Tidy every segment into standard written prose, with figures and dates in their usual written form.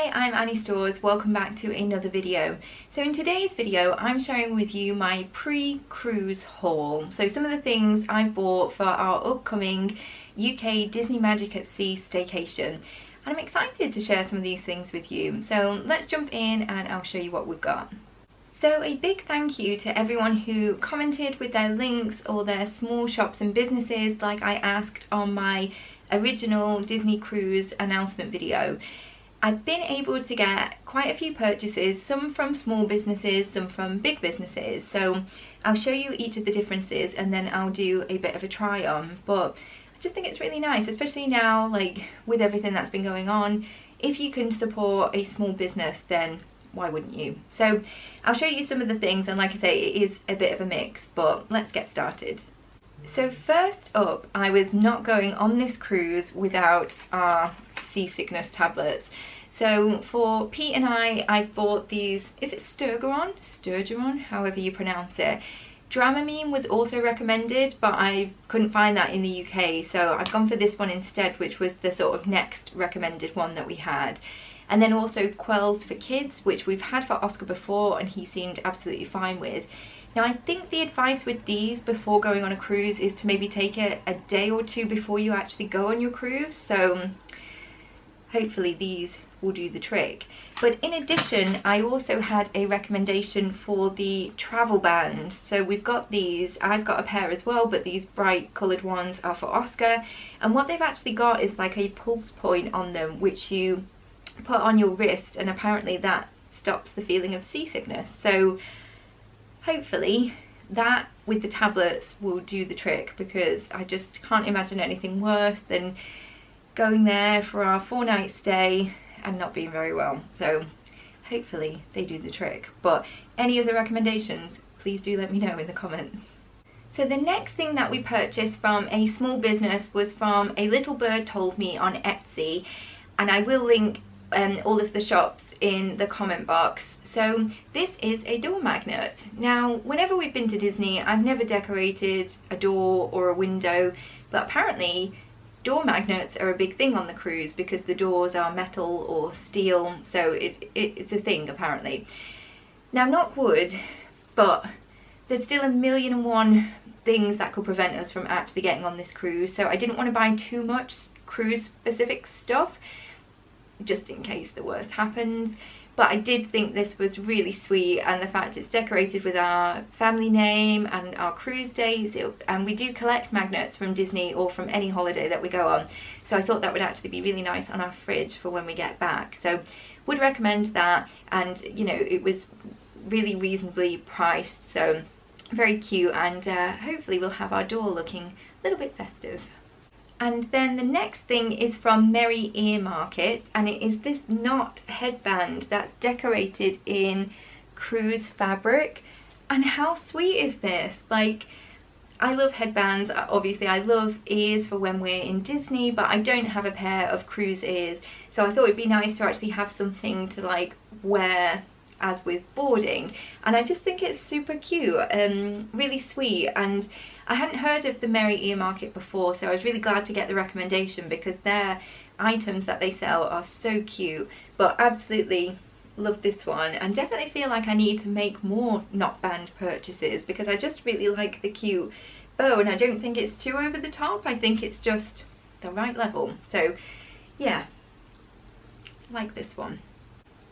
Hi, I'm Annie Stores. Welcome back to another video. So in today's video, I'm sharing with you my pre-cruise haul. So some of the things I bought for our upcoming UK Disney Magic at Sea staycation. And I'm excited to share some of these things with you. So let's jump in and I'll show you what we've got. So a big thank you to everyone who commented with their links or their small shops and businesses like I asked on my original Disney cruise announcement video. I've been able to get quite a few purchases, some from small businesses, some from big businesses. So I'll show you each of the differences and then I'll do a bit of a try on. But I just think it's really nice, especially now, like with everything that's been going on. If you can support a small business, then why wouldn't you? So I'll show you some of the things, and like I say, it is a bit of a mix, but let's get started. So first up, I was not going on this cruise without our seasickness tablets. So for Pete and I've bought these, is it Sturgeon, however you pronounce it. Dramamine was also recommended, but I couldn't find that in the UK, so I've gone for this one instead, which was the sort of next recommended one that we had. And then also Quells for kids, which we've had for Oscar before and he seemed absolutely fine with. Now I think the advice with these before going on a cruise is to maybe take it a day or two before you actually go on your cruise, so hopefully these will do the trick. But in addition, I also had a recommendation for the travel bands. So we've got these, I've got a pair as well, but these bright coloured ones are for Oscar, and what they've actually got is like a pulse point on them which you put on your wrist, and apparently that stops the feeling of seasickness. So hopefully that with the tablets will do the trick, because I just can't imagine anything worse than going there for our 4-night stay and not being very well. So hopefully they do the trick. But any other recommendations, please do let me know in the comments. So the next thing that we purchased from a small business was from A Little Bird Told Me on Etsy, and I will link all of the shops in the comment box. So this is a door magnet. Now whenever we've been to Disney, I've never decorated a door or a window, but apparently door magnets are a big thing on the cruise because the doors are metal or steel, so it's a thing apparently. Now not wood, but there's still 1,000,001 things that could prevent us from actually getting on this cruise, so I didn't want to buy too much cruise specific stuff just in case the worst happens. But I did think this was really sweet, and the fact it's decorated with our family name and our cruise dates, and we do collect magnets from Disney or from any holiday that we go on, so I thought that would actually be really nice on our fridge for when we get back. So would recommend that, and you know, it was really reasonably priced, so very cute, and hopefully we'll have our door looking a little bit festive. And then the next thing is from Merry Ear Market, and it is this knot headband that's decorated in cruise fabric. And how sweet is this? Like, I love headbands, obviously I love ears for when we're in Disney, but I don't have a pair of cruise ears, so I thought it'd be nice to actually have something to like wear as with boarding. And I just think it's super cute and really sweet, and I hadn't heard of the Merry Ear Market before, so I was really glad to get the recommendation because their items that they sell are so cute. But absolutely love this one, and definitely feel like I need to make more Knotband purchases because I just really like the cute bow, and I don't think it's too over the top. I think it's just the right level. So yeah, like this one.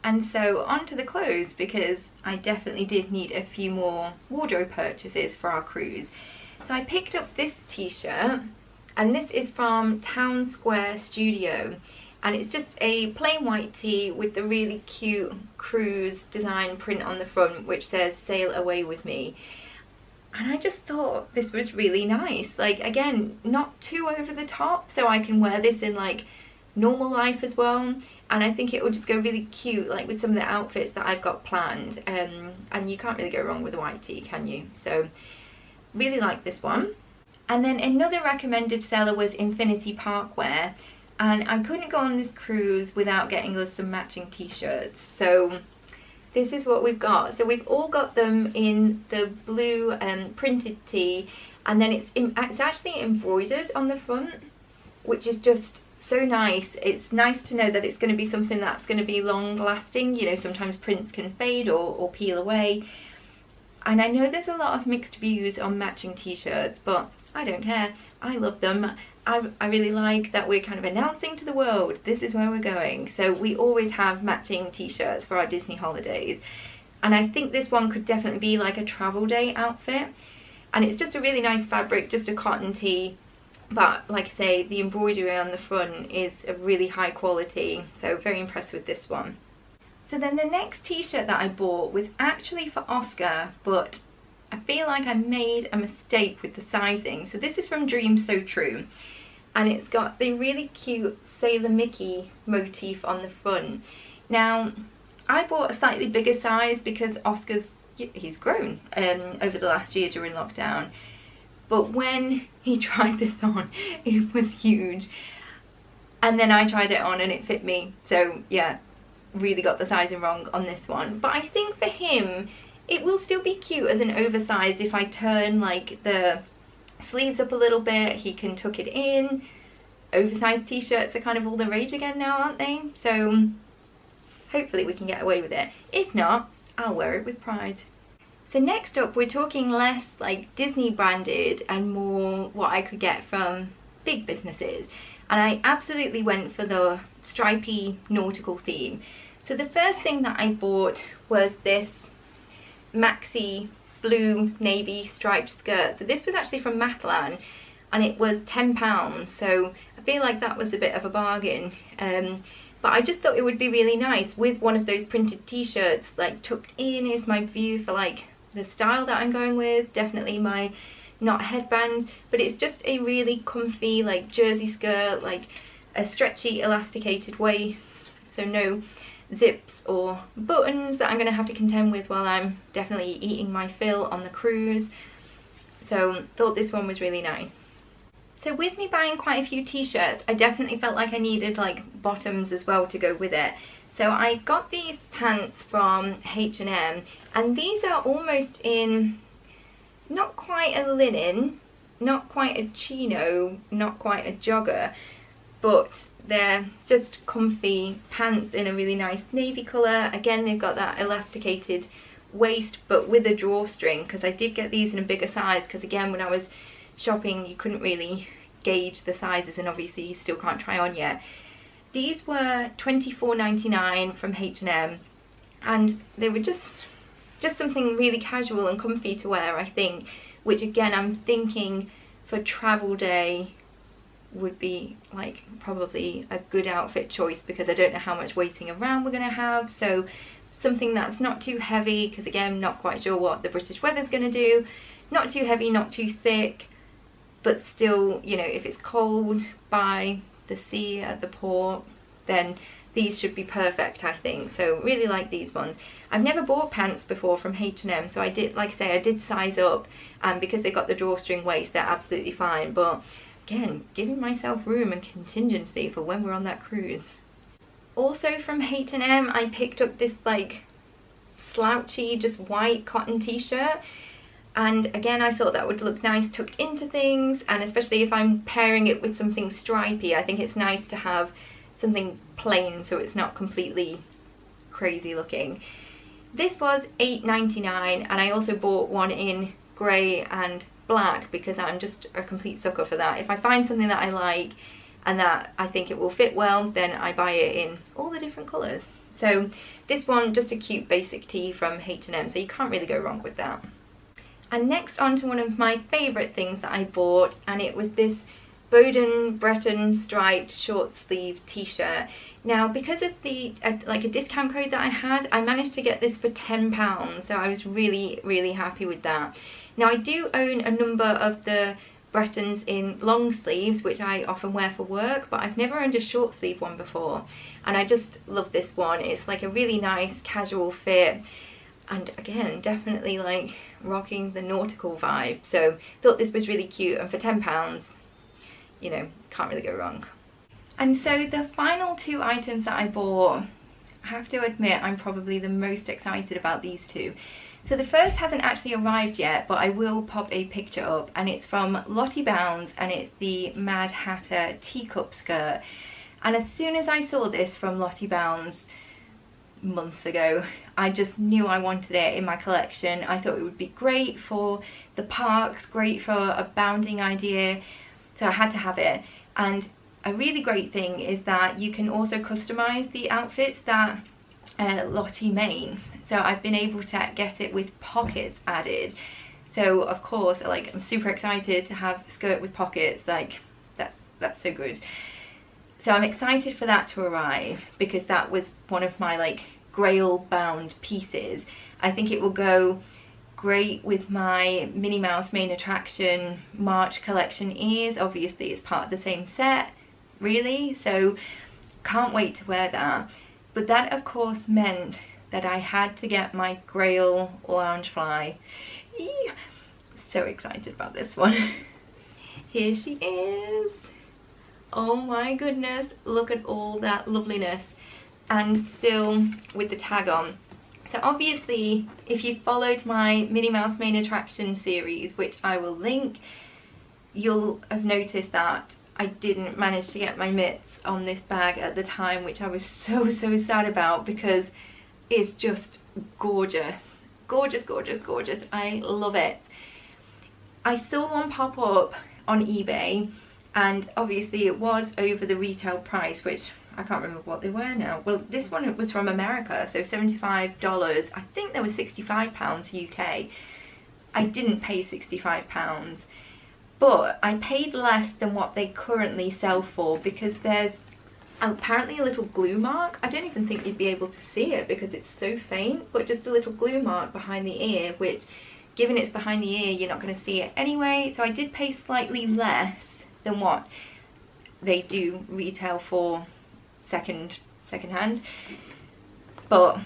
And so on to the clothes, because I definitely did need a few more wardrobe purchases for our cruise. So I picked up this t-shirt, and this is from Town Square Studio, and it's just a plain white tee with the really cute cruise design print on the front which says "Sail Away With Me." And I just thought this was really nice. Like, again, not too over the top, so I can wear this in like normal life as well, and I think it will just go really cute like with some of the outfits that I've got planned, and you can't really go wrong with a white tee, can you? So really like this one. And then another recommended seller was Infinity Parkwear, and I couldn't go on this cruise without getting us some matching t-shirts, so this is what we've got. So we've all got them in the blue printed tee, and then it's actually embroidered on the front, which is just so nice. It's nice to know that it's going to be something that's going to be long lasting. You know, sometimes prints can fade or peel away. And I know there's a lot of mixed views on matching t-shirts, but I don't care. I love them. I really like that we're kind of announcing to the world, this is where we're going. So we always have matching t-shirts for our Disney holidays. And I think this one could definitely be like a travel day outfit. And it's just a really nice fabric, just a cotton tee. But like I say, the embroidery on the front is a really high quality. So very impressed with this one. So then the next t-shirt that I bought was actually for Oscar, but I feel like I made a mistake with the sizing. So this is from Dreams So True, and it's got the really cute Sailor Mickey motif on the front. Now, I bought a slightly bigger size because Oscar's, he's grown over the last year during lockdown. But when he tried this on, it was huge. And then I tried it on and it fit me. So yeah, really got the sizing wrong on this one. But I think for him, it will still be cute as an oversized. If I turn like the sleeves up a little bit, he can tuck it in. Oversized t-shirts are kind of all the rage again now, aren't they? So hopefully we can get away with it. If not, I'll wear it with pride. So next up, we're talking less like Disney branded and more what I could get from big businesses. And I absolutely went for the stripy nautical theme. So the first thing that I bought was this maxi blue navy striped skirt. So this was actually from Matalan and it was £10. So I feel like that was a bit of a bargain. But I just thought it would be really nice with one of those printed t-shirts like tucked in is my view for like the style that I'm going with. Definitely my knot headband, but it's just a really comfy like jersey skirt, like a stretchy elasticated waist, so no zips or buttons that I'm going to have to contend with while I'm definitely eating my fill on the cruise. So thought this one was really nice. So with me buying quite a few t-shirts, I definitely felt like I needed like bottoms as well to go with it. So I got these pants from H&M, and these are almost in not quite a linen, not quite a chino, not quite a jogger, but they're just comfy pants in a really nice navy colour. Again, they've got that elasticated waist but with a drawstring, because I did get these in a bigger size because again when I was shopping you couldn't really gauge the sizes and obviously you still can't try on yet. These were £24.99 from H&M and they were just something really casual and comfy to wear, I think, which again I'm thinking for travel day would be like probably a good outfit choice because I don't know how much waiting around we're going to have. So something that's not too heavy, because again not quite sure what the British weather's going to do, not too heavy, not too thick, but still, you know, if it's cold by the sea at the port, then these should be perfect, I think. So really like these ones. I've never bought pants before from H&M, so I did, like I say, I did size up, and because they got the drawstring waist, they're absolutely fine. But again, giving myself room and contingency for when we're on that cruise. Also from H&M, I picked up this like slouchy, just white cotton t-shirt. And again, I thought that would look nice tucked into things, and especially if I'm pairing it with something stripy, I think it's nice to have something plain so it's not completely crazy looking. This was £8.99, and I also bought one in grey and black because I'm just a complete sucker for that. If I find something that I like and that I think it will fit well, then I buy it in all the different colours. So this one, just a cute basic tee from H&M, so you can't really go wrong with that. And next on to one of my favourite things that I bought, and it was this Boden Breton striped short sleeve t-shirt. Now because of the like a discount code that I had, I managed to get this for £10, so I was really happy with that. Now I do own a number of the Bretons in long sleeves, which I often wear for work, but I've never owned a short sleeve one before, and I just love this one. It's like a really nice casual fit, and again definitely like rocking the nautical vibe. So thought this was really cute, and for £10, you know, can't really go wrong. And so the final two items that I bought, I have to admit I'm probably the most excited about these two. So the first hasn't actually arrived yet, but I will pop a picture up, and it's from Lottie Bounds, and it's the Mad Hatter teacup skirt. And as soon as I saw this from Lottie Bounds months ago, I just knew I wanted it in my collection. I thought it would be great for the parks, great for a bounding idea, so I had to have it. And a really great thing is that you can also customize the outfits that Lottie makes. So I've been able to get it with pockets added. So of course, like, I'm super excited to have a skirt with pockets. Like, that's so good. So I'm excited for that to arrive, because that was one of my like Grail bound pieces. I think it will go great with my Minnie Mouse main attraction March collection ears. Obviously it's part of the same set, really, so can't wait to wear that. But that of course meant that I had to get my Grail Loungefly. So excited about this one. Here she is. Oh my goodness, look at all that loveliness, and still with the tag on. So obviously, if you followed my Minnie Mouse main attraction series, which I will link, you'll have noticed that I didn't manage to get my mitts on this bag at the time, which I was so sad about, because it's just gorgeous. Gorgeous, gorgeous, gorgeous. I love it. I saw one pop up on eBay, and obviously it was over the retail price, which I can't remember what they were now. Well, this one was from America, so $75. I think there was £65 UK. I didn't pay £65, but I paid less than what they currently sell for, because there's apparently a little glue mark. I don't even think you'd be able to see it because it's so faint, but just a little glue mark behind the ear, which, given it's behind the ear, you're not going to see it anyway. So I did pay slightly less than what they do retail for second hand, but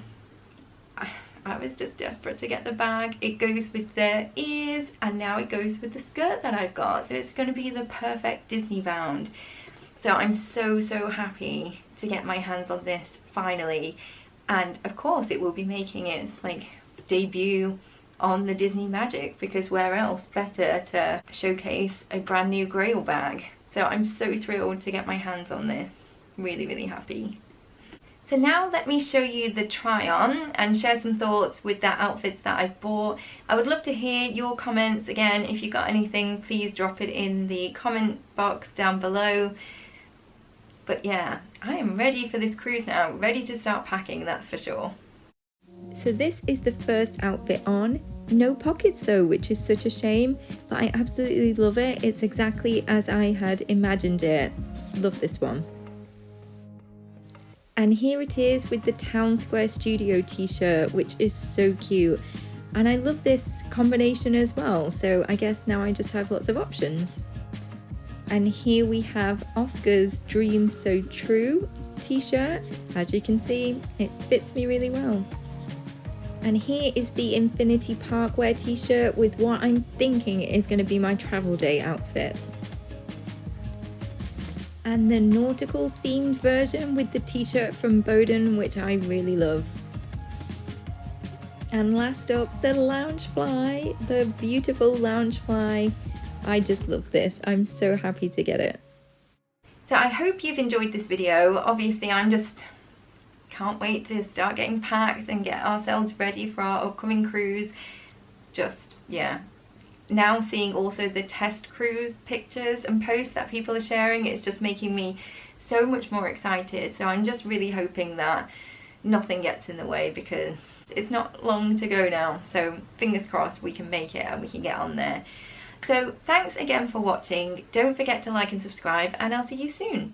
I was just desperate to get the bag. It goes with the ears, and now it goes with the skirt that I've got, so it's going to be the perfect Disney bound. So I'm so happy to get my hands on this finally, and of course it will be making its like debut on the Disney Magic, because where else better to showcase a brand new Grail bag. So I'm so thrilled to get my hands on this. Really happy. So now let me show you the try on and share some thoughts with the outfits that I've bought. I would love to hear your comments. Again, if you got anything, please drop it in the comment box down below. But yeah, I am ready for this cruise now, ready to start packing, that's for sure. So this is the first outfit on. No pockets though, which is such a shame, but I absolutely love it. It's exactly as I had imagined it. Love this one. And here it is with the Town Square Studio t-shirt, which is so cute. And I love this combination as well, so I guess now I just have lots of options. And here we have Oscar's Dream So True t-shirt. As you can see, it fits me really well. And here is the Infinity Parkway t-shirt with what I'm thinking is going to be my travel day outfit. And the nautical themed version with the t-shirt from Bowden, which I really love. And last up, the Loungefly, the beautiful Loungefly. I just love this. I'm so happy to get it. So I hope you've enjoyed this video. Obviously I'm just can't wait to start getting packed and get ourselves ready for our upcoming cruise. Just, yeah. Now seeing also the test cruise pictures and posts that people are sharing, it's just making me so much more excited. So I'm just really hoping that nothing gets in the way, because it's not long to go now. So fingers crossed we can make it and we can get on there. So thanks again for watching. Don't forget to like and subscribe, and I'll see you soon.